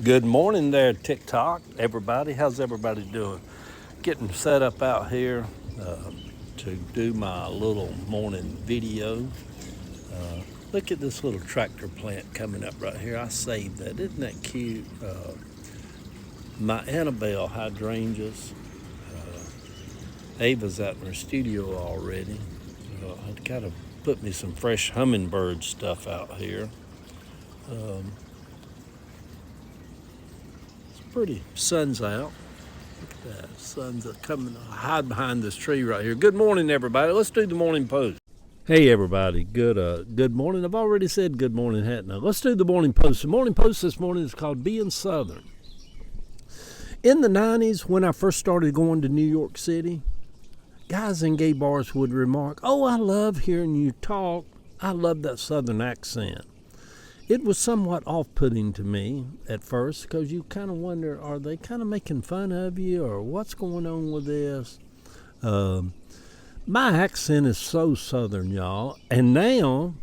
Good morning there, TikTok, everybody. How's everybody doing? Getting set up out here to do my little morning video. Look at this little tractor plant coming up right here. I saved that. Isn't that cute? My Annabelle hydrangeas. Ava's out in her studio already. I'd kind of put me some fresh hummingbird stuff out here. Pretty. Sun's out. Look at that. Sun's coming. Hide behind this tree right here. Good morning, everybody. Let's do the morning post. Hey, everybody. Good morning. I've already said good morning, hadn't I? Let's do the morning post. The morning post this morning is called Being Southern. In the 90s, when I first started going to New York City, guys in gay bars would remark, "Oh, I love hearing you talk. I love that Southern accent." It was somewhat off-putting to me at first because you kind of wonder, are they kind of making fun of you or what's going on with this? My accent is so Southern, y'all. And now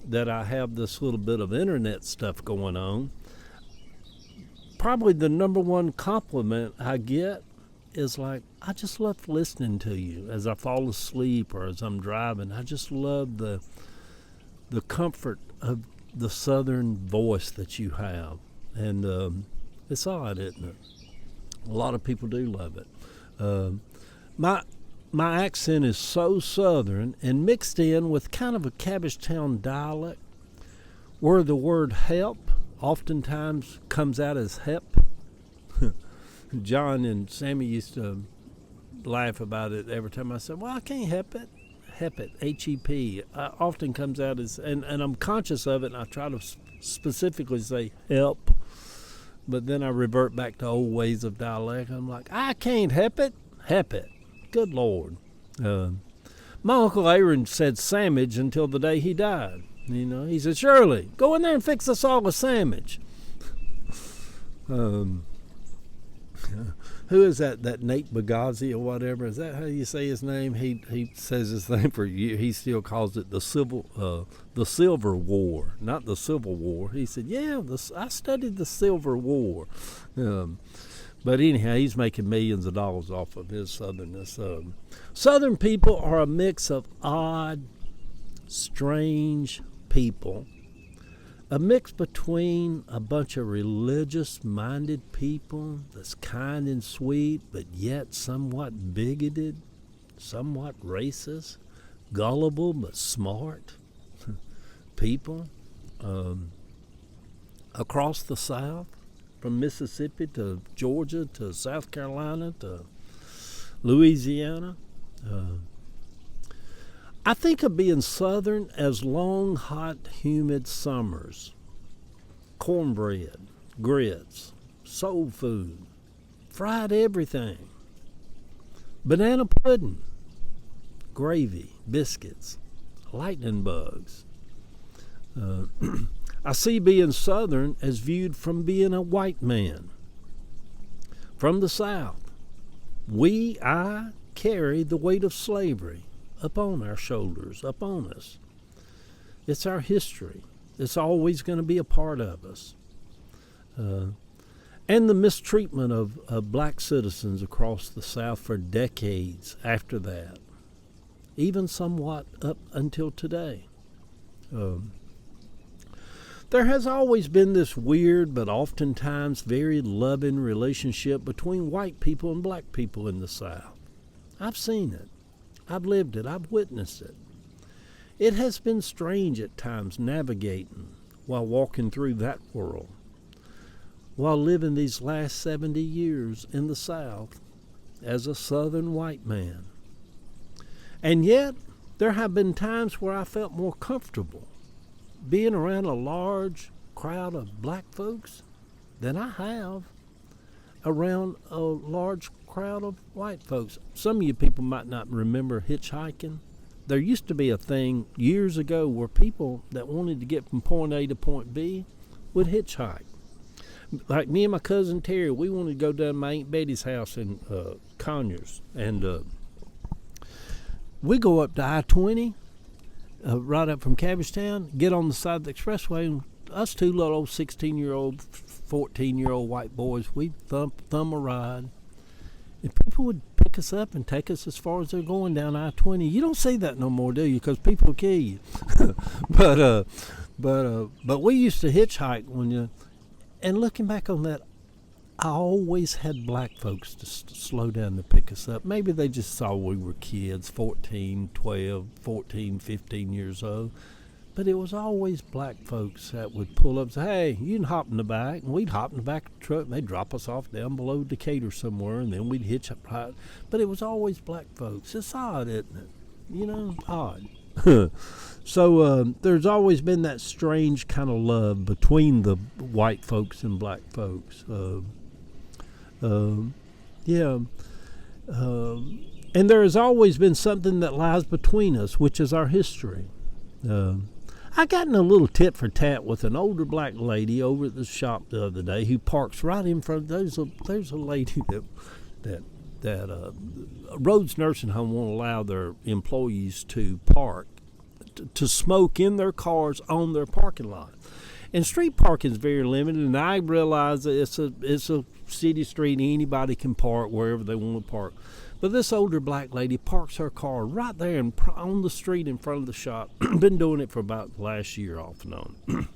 that I have this little bit of internet stuff going on, probably the number one compliment I get is like, I just love listening to you as I fall asleep or as I'm driving. I just love the comfort of the Southern voice that you have. And it's odd, isn't it? A lot of people do love it. My accent is so Southern and mixed in with kind of a Cabbagetown dialect where the word help oftentimes comes out as hep. John and Sammy used to laugh about it every time I said, well, I can't help it. Hep, H-E-P, often comes out as, and I'm conscious of it, and I try to specifically say help, but then I revert back to old ways of dialect. I'm like, I can't help it. Good Lord. My Uncle Aaron said sandwich until the day he died. You know, he said, Shirley, go in there and fix us all a sandwich. Who is that Nate Bagazi or whatever? Is that how you say his name? He says his name for you. He still calls it the Silver War, not the Civil War. He said, yeah, I studied the Silver War. But anyhow, he's making millions of dollars off of his southernness. Southern people are a mix of odd, strange people. A mix between a bunch of religious-minded people that's kind and sweet, but yet somewhat bigoted, somewhat racist, gullible but smart people across the South, from Mississippi to Georgia to South Carolina to Louisiana. I think of being Southern as long, hot, humid summers, cornbread, grits, soul food, fried everything, banana pudding, gravy, biscuits, lightning bugs. I see being Southern as viewed from being a white man from the South. I carry the weight of slavery upon our shoulders, upon us. It's our history. It's always going to be a part of us. And the mistreatment of black citizens across the South for decades after that, even somewhat up until today. There has always been this weird but oftentimes very loving relationship between white people and black people in the South. I've seen it. I've lived it. I've witnessed it. It has been strange at times navigating while walking through that world, while living these last 70 years in the South as a Southern white man. And yet, there have been times where I felt more comfortable being around a large crowd of black folks than I have around a large crowd of white folks. Some of you people might not remember hitchhiking. There used to be a thing years ago where people that wanted to get from point A to point B would hitchhike. Like me and my cousin Terry, we wanted to go down to my Aunt Betty's house in Conyers, and we go up to I-20, right up from Cabbagetown, get on the side of the expressway, and us two little old 16-year-old 14-year-old white boys, we'd thumb a ride. And people would pick us up and take us as far as they're going down I-20. You don't see that no more, do you? Because people will kill you. but we used to hitchhike when you. And looking back on that, I always had black folks to slow down to pick us up. Maybe they just saw we were kids, 14, 12, 14, 15 years old. But it was always black folks that would pull up and say, hey, you can hop in the back. And we'd hop in the back of the truck, and they'd drop us off down below Decatur somewhere, and then we'd hitch up. But it was always black folks. It's odd, isn't it? You know, odd. So there's always been that strange kind of love between the white folks and black folks. And there has always been something that lies between us, which is our history. I got in a little tit for tat with an older black lady over at the shop the other day who parks right in front. There's a lady that Rhodes Nursing Home won't allow their employees to park to smoke in their cars on their parking lot. And street parking is very limited, and I realize that it's a city street. Anybody can park wherever they want to park. But this older black lady parks her car right there on the street in front of the shop. Been doing it for about the last year off and on.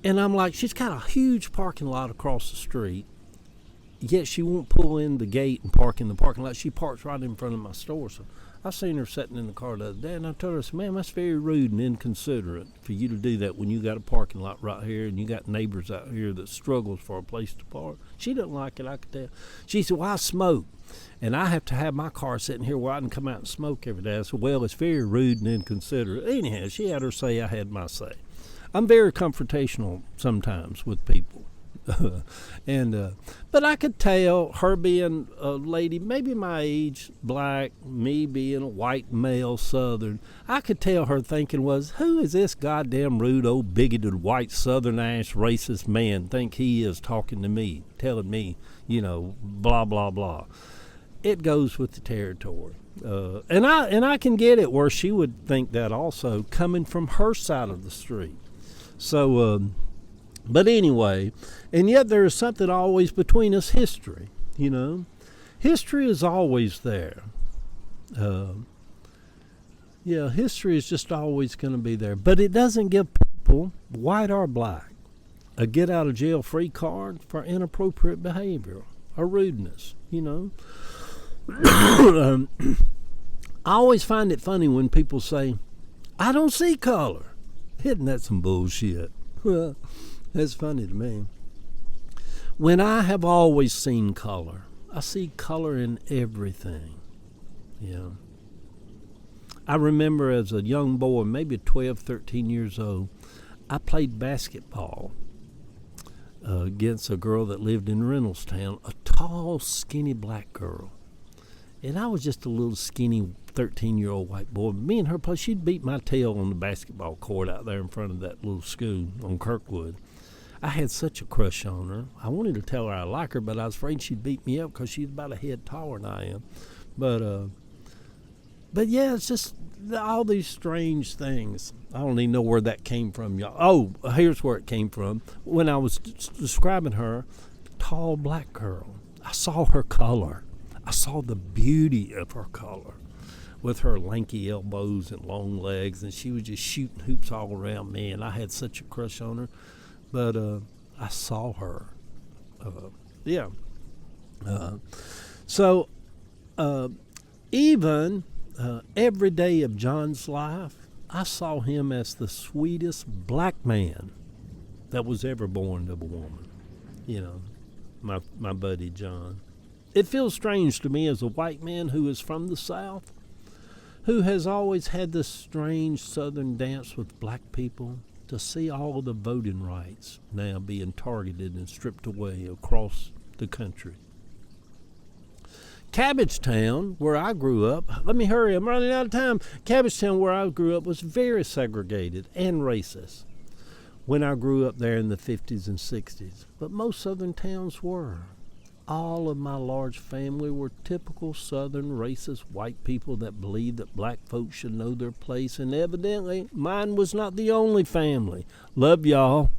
And I'm like, she's got a huge parking lot across the street, yet she won't pull in the gate and park in the parking lot. She parks right in front of my store. So I seen her sitting in the car the other day, and I told her, I said, ma'am, that's very rude and inconsiderate for you to do that when you got a parking lot right here and you got neighbors out here that struggles for a place to park. She didn't like it, I could tell. She said, well, I smoke, and I have to have my car sitting here where I can come out and smoke every day. I said, well, it's very rude and inconsiderate. Anyhow, she had her say, I had my say. I'm very confrontational sometimes with people. But I could tell her being a lady, maybe my age, black, me being a white male Southern, I could tell her thinking was, who is this goddamn rude old bigoted white Southern ass racist man think he is talking to me, telling me, blah blah blah. It goes with the territory, and I can get it where she would think that also coming from her side of the street. So. But anyway, and yet there is something always between us, history, History is always there. History is just always going to be there. But it doesn't give people, white or black, a get-out-of-jail-free card for inappropriate behavior or rudeness, I always find it funny when people say, I don't see color. Isn't that some bullshit? Well, that's funny to me. When I have always seen color, I see color in everything. I remember as a young boy, maybe 12, 13 years old, I played basketball against a girl that lived in Reynoldstown, a tall, skinny black girl. And I was just a little skinny 13-year-old white boy. Me and her played. She'd beat my tail on the basketball court out there in front of that little school on Kirkwood. I had such a crush on her. I wanted to tell her I like her, but I was afraid she'd beat me up because she's about a head taller than I am. But yeah, it's just all these strange things. I don't even know where that came from, y'all. Oh, here's where it came from. When I was describing her, tall black girl, I saw her color. I saw the beauty of her color with her lanky elbows and long legs, and she was just shooting hoops all around me, and I had such a crush on her. But I saw her. So even every day of John's life, I saw him as the sweetest black man that was ever born to a woman. My buddy John. It feels strange to me as a white man who is from the South, who has always had this strange Southern dance with black people, to see all of the voting rights now being targeted and stripped away across the country. Cabbagetown, where I grew up, let me hurry, I'm running out of time. Cabbagetown, where I grew up, was very segregated and racist when I grew up there in the 50s and 60s. But most Southern towns were. All of my large family were typical Southern racist white people that believed that black folks should know their place, and evidently mine was not the only family. Love y'all.